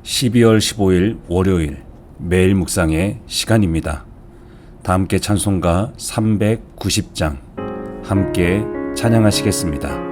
12월 15일 월요일 매일 묵상의 시간입니다. 다 함께 찬송가 390장 함께 찬양하시겠습니다.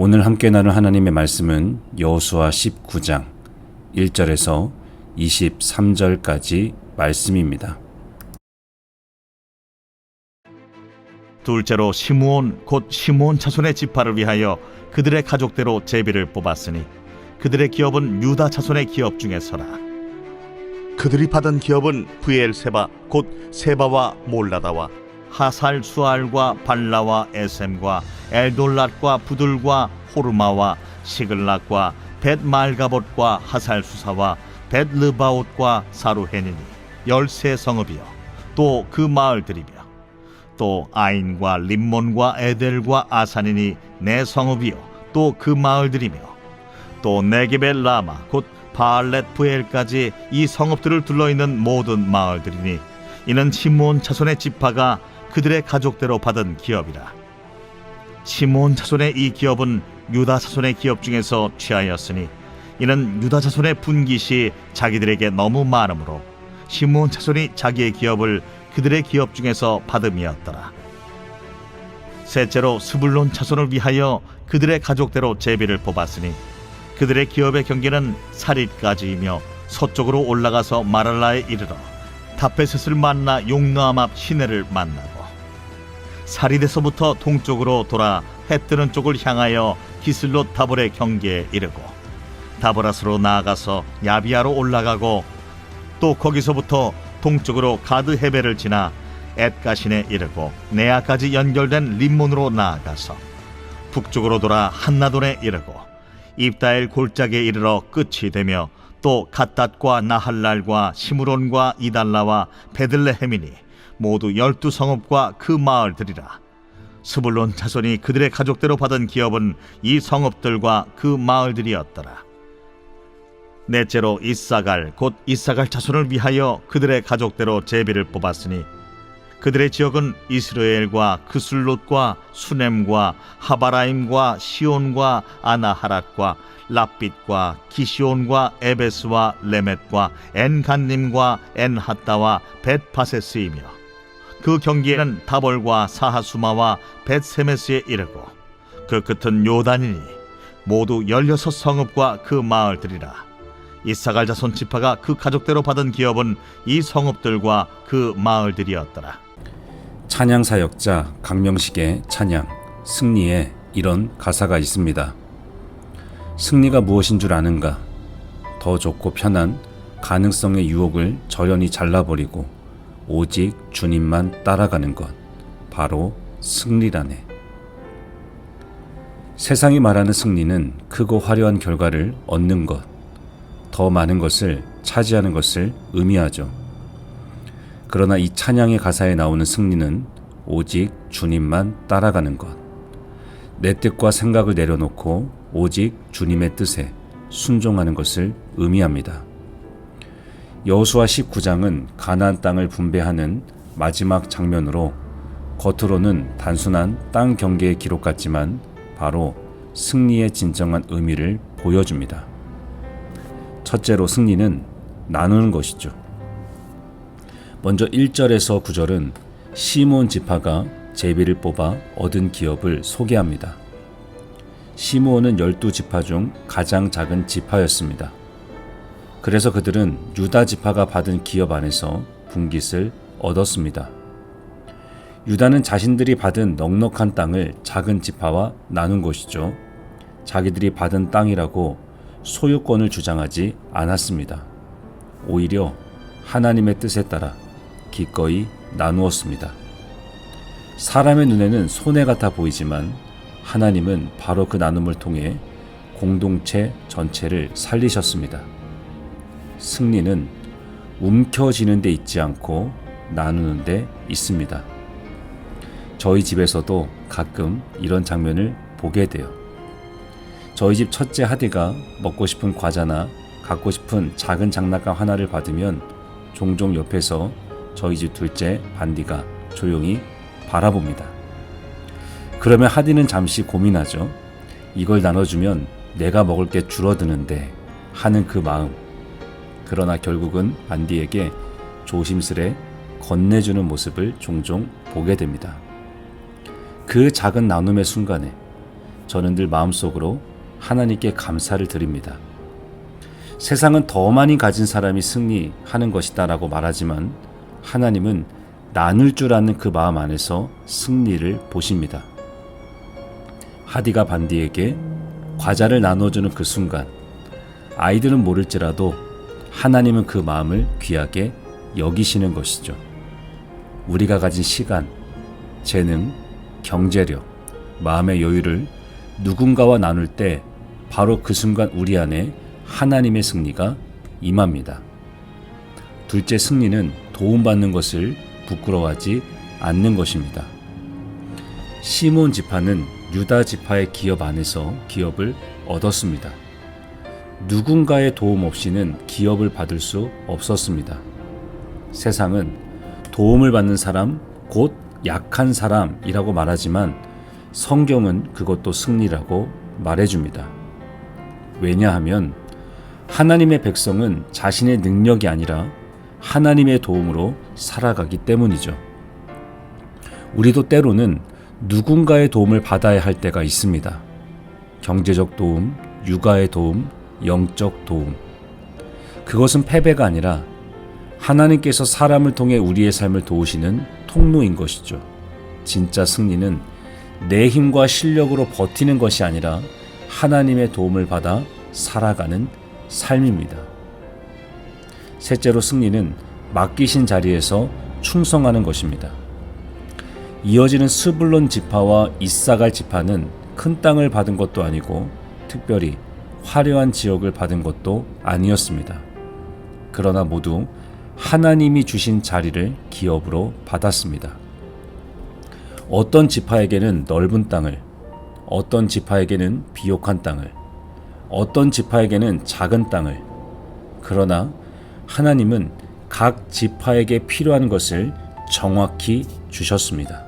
오늘 함께 나눌 하나님의 말씀은 여호수아 19장 1절에서 23절까지 말씀입니다. 둘째로 시므온 곧 시므온 자손의 지파를 위하여 그들의 가족대로 제비를 뽑았으니 그들의 기업은 유다 자손의 기업 중에서라. 그들이 받은 기업은 브엘세바 곧 세바와 몰라다와 하살 수알과 발라와 에셈과 엘돌랏과 부들과 호르마와 시글락과 벳말가봇과 하살 수사와 벳르바옷과 사루헤니니 13성읍이요 또 그 마을들이며 또 아인과 림몬과 에델과 아산이니 4성읍이요 또 그 마을들이며 또 네겝의 라마 곧 바알렛 부엘까지 이 성읍들을 둘러있는 모든 마을들이니 이는 시므온 자손의 지파가 그들의 가족대로 받은 기업이라. 시므온 자손의 이 기업은 유다 자손의 기업 중에서 취하였으니 이는 유다 자손의 분깃이 자기들에게 너무 많으므로 시므온 자손이 자기의 기업을 그들의 기업 중에서 받음이었더라. 셋째로 스불론 자손을 위하여 그들의 가족대로 제비를 뽑았으니 그들의 기업의 경계는 사릿까지이며 서쪽으로 올라가서 마랄라에 이르러 다페셋을 만나 용노암 앞 시내를 만나고 사릿에서부터 동쪽으로 돌아 해 뜨는 쪽을 향하여 기슬롯 다볼의 경계에 이르고 다보라스로 나아가서 야비아로 올라가고 또 거기서부터 동쪽으로 가드 헤벨을 지나 엣가신에 이르고 네아까지 연결된 림몬으로 나아가서 북쪽으로 돌아 한나돈에 이르고 입다엘 골짜기에 이르러 끝이 되며 또 갓닷과 나할랄과 시므론과 이달라와 베들레헴이니 모두 12성읍과 그 마을들이라. 스불론 자손이 그들의 가족대로 받은 기업은 이 성읍들과 그 마을들이었더라. 넷째로 이사갈 곧 이사갈 자손을 위하여 그들의 가족대로 제비를 뽑았으니 그들의 지역은 이스라엘과 그술롯과 수넴과 하바라임과 시온과 아나하랏과 랍빗과 기시온과 에베스와 레멧과 엔간님과 엔하따와 벳파세스이며 그 경계에는 다볼과 사하수마와 벳세메스에 이르고 그 끝은 요단이니 모두 16성읍과 그 마을들이라. 이사갈 자손 지파가 그 가족대로 받은 기업은 이 성읍들과 그 마을들이었더라. 찬양 사역자 강명식의 찬양 승리에 이런 가사가 있습니다. 승리가 무엇인 줄 아는가? 더 좋고 편한 가능성의 유혹을 저련히 잘라버리고 오직 주님만 따라가는 것, 바로 승리라네. 세상이 말하는 승리는 크고 화려한 결과를 얻는 것, 더 많은 것을 차지하는 것을 의미하죠. 그러나 이 찬양의 가사에 나오는 승리는 오직 주님만 따라가는 것, 내 뜻과 생각을 내려놓고 오직 주님의 뜻에 순종하는 것을 의미합니다. 여호수아 19장은 가나안 땅을 분배하는 마지막 장면으로 겉으로는 단순한 땅 경계의 기록 같지만 바로 승리의 진정한 의미를 보여줍니다. 첫째로 승리는 나누는 것이죠. 먼저 1절에서 9절은 시므온 지파가 제비를 뽑아 얻은 기업을 소개합니다. 시므온은 12지파 중 가장 작은 지파였습니다. 그래서 그들은 유다 지파가 받은 기업 안에서 분깃을 얻었습니다. 유다는 자신들이 받은 넉넉한 땅을 작은 지파와 나눈 것이죠. 자기들이 받은 땅이라고 소유권을 주장하지 않았습니다. 오히려 하나님의 뜻에 따라 기꺼이 나누었습니다. 사람의 눈에는 손해 같아 보이지만 하나님은 바로 그 나눔을 통해 공동체 전체를 살리셨습니다. 승리는 움켜쥐는 데 있지 않고 나누는 데 있습니다. 저희 집에서도 가끔 이런 장면을 보게 돼요. 저희 집 첫째 하디가 먹고 싶은 과자나 갖고 싶은 작은 장난감 하나를 받으면 종종 옆에서 저희 집 둘째 반디가 조용히 바라봅니다. 그러면 하디는 잠시 고민하죠. 이걸 나눠주면 내가 먹을 게 줄어드는데 하는 그 마음. 그러나 결국은 반디에게 조심스레 건네주는 모습을 종종 보게 됩니다. 그 작은 나눔의 순간에 저는 늘 마음속으로 하나님께 감사를 드립니다. 세상은 더 많이 가진 사람이 승리하는 것이다 라고 말하지만 하나님은 나눌 줄 아는 그 마음 안에서 승리를 보십니다. 하디가 반디에게 과자를 나눠주는 그 순간 아이들은 모를지라도 하나님은 그 마음을 귀하게 여기시는 것이죠. 우리가 가진 시간, 재능, 경제력, 마음의 여유를 누군가와 나눌 때 바로 그 순간 우리 안에 하나님의 승리가 임합니다. 둘째, 승리는 도움받는 것을 부끄러워하지 않는 것입니다. 시므온 지파는 유다 지파의 기업 안에서 기업을 얻었습니다. 누군가의 도움 없이는 기업을 받을 수 없었습니다. 세상은 도움을 받는 사람, 곧 약한 사람이라고 말하지만 성경은 그것도 승리라고 말해줍니다. 왜냐하면 하나님의 백성은 자신의 능력이 아니라 하나님의 도움으로 살아가기 때문이죠. 우리도 때로는 누군가의 도움을 받아야 할 때가 있습니다. 경제적 도움, 육아의 도움, 영적 도움. 그것은 패배가 아니라 하나님께서 사람을 통해 우리의 삶을 도우시는 통로인 것이죠. 진짜 승리는 내 힘과 실력으로 버티는 것이 아니라 하나님의 도움을 받아 살아가는 삶입니다. 셋째로 승리는 맡기신 자리에서 충성하는 것입니다. 이어지는 스불론 지파와 이사갈 지파는 큰 땅을 받은 것도 아니고 특별히 화려한 지역을 받은 것도 아니었습니다. 그러나 모두 하나님이 주신 자리를 기업으로 받았습니다. 어떤 지파에게는 넓은 땅을, 어떤 지파에게는 비옥한 땅을, 어떤 지파에게는 작은 땅을, 그러나 하나님은 각 지파에게 필요한 것을 정확히 주셨습니다.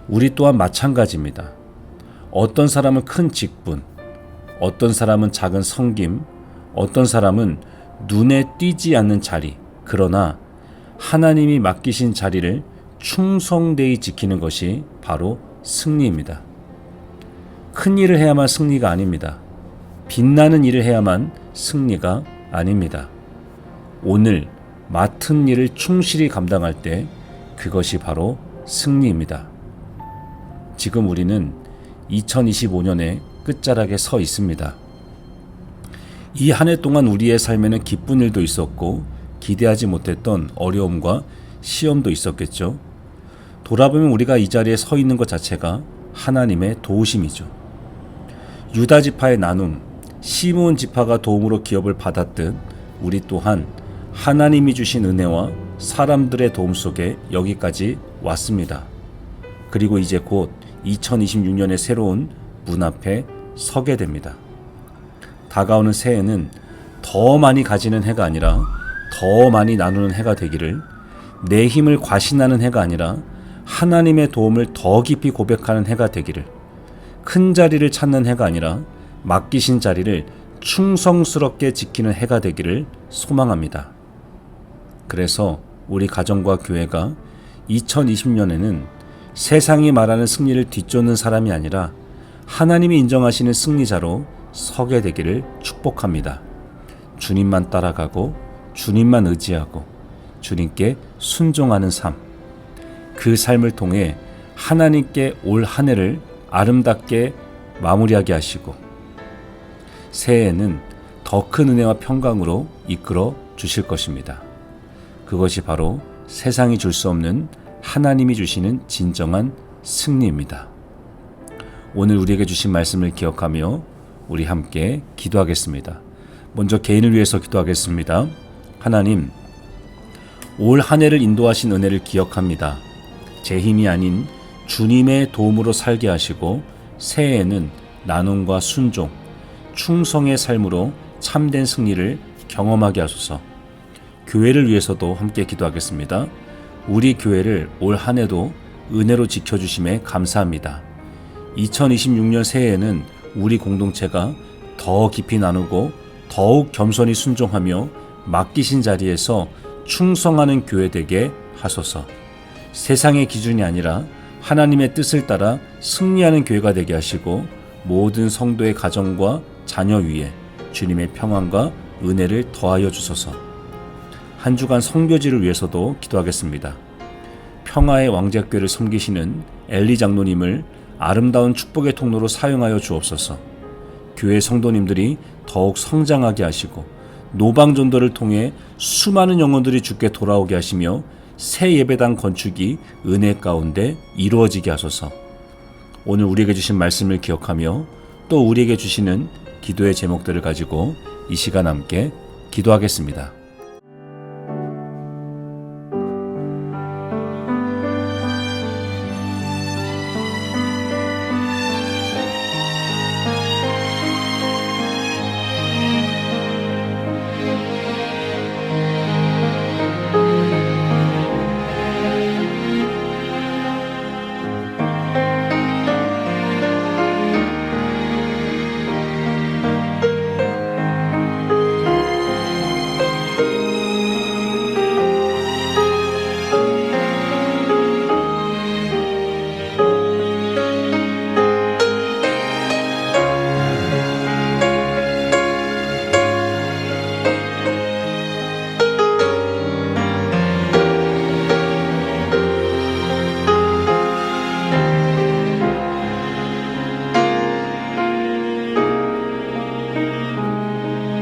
우리 또한 마찬가지입니다. 어떤 사람은 큰 직분, 어떤 사람은 작은 섬김, 어떤 사람은 눈에 띄지 않는 자리, 그러나 하나님이 맡기신 자리를 충성되이 지키는 것이 바로 승리입니다. 큰 일을 해야만 승리가 아닙니다. 빛나는 일을 해야만 승리가 아닙니다. 오늘 맡은 일을 충실히 감당할 때 그것이 바로 승리입니다. 지금 우리는 2025년의 끝자락에 서 있습니다. 이 한 해 동안 우리의 삶에는 기쁜 일도 있었고 기대하지 못했던 어려움과 시험도 있었겠죠. 돌아보면 우리가 이 자리에 서 있는 것 자체가 하나님의 도우심이죠. 유다 지파의 나눔, 시므온 지파가 도움으로 기업을 받았듯 우리 또한 하나님이 주신 은혜와 사람들의 도움 속에 여기까지 왔습니다. 그리고 이제 곧 2026년의 새로운 문 앞에 서게 됩니다. 다가오는 새해는 더 많이 가지는 해가 아니라 더 많이 나누는 해가 되기를, 내 힘을 과신하는 해가 아니라 하나님의 도움을 더 깊이 고백하는 해가 되기를, 큰 자리를 찾는 해가 아니라 맡기신 자리를 충성스럽게 지키는 해가 되기를 소망합니다. 그래서 우리 가정과 교회가 2020년에는 세상이 말하는 승리를 뒤쫓는 사람이 아니라 하나님이 인정하시는 승리자로 서게 되기를 축복합니다. 주님만 따라가고 주님만 의지하고 주님께 순종하는 삶, 그 삶을 통해 하나님께 올 한 해를 아름답게 마무리하게 하시고 새해에는 더 큰 은혜와 평강으로 이끌어 주실 것입니다. 그것이 바로 세상이 줄 수 없는 하나님이 주시는 진정한 승리입니다. 오늘 우리에게 주신 말씀을 기억하며 우리 함께 기도하겠습니다. 먼저 개인을 위해서 기도하겠습니다. 하나님, 올 한 해를 인도하신 은혜를 기억합니다. 제 힘이 아닌 주님의 도움으로 살게 하시고 새해에는 나눔과 순종, 충성의 삶으로 참된 승리를 경험하게 하소서. 교회를 위해서도 함께 기도하겠습니다. 우리 교회를 올 한 해도 은혜로 지켜주심에 감사합니다. 2026년 새해에는 우리 공동체가 더 깊이 나누고 더욱 겸손히 순종하며 맡기신 자리에서 충성하는 교회 되게 하소서. 세상의 기준이 아니라 하나님의 뜻을 따라 승리하는 교회가 되게 하시고 모든 성도의 가정과 자녀 위에 주님의 평안과 은혜를 더하여 주소서. 한 주간 선교지를 위해서도 기도하겠습니다. 평화의 왕자교회를 섬기시는 엘리 장로님을 아름다운 축복의 통로로 사용하여 주옵소서. 교회 성도님들이 더욱 성장하게 하시고 노방전도를 통해 수많은 영혼들이 주께 돌아오게 하시며 새 예배당 건축이 은혜 가운데 이루어지게 하소서. 오늘 우리에게 주신 말씀을 기억하며 또 우리에게 주시는 기도의 제목들을 가지고 이 시간 함께 기도하겠습니다.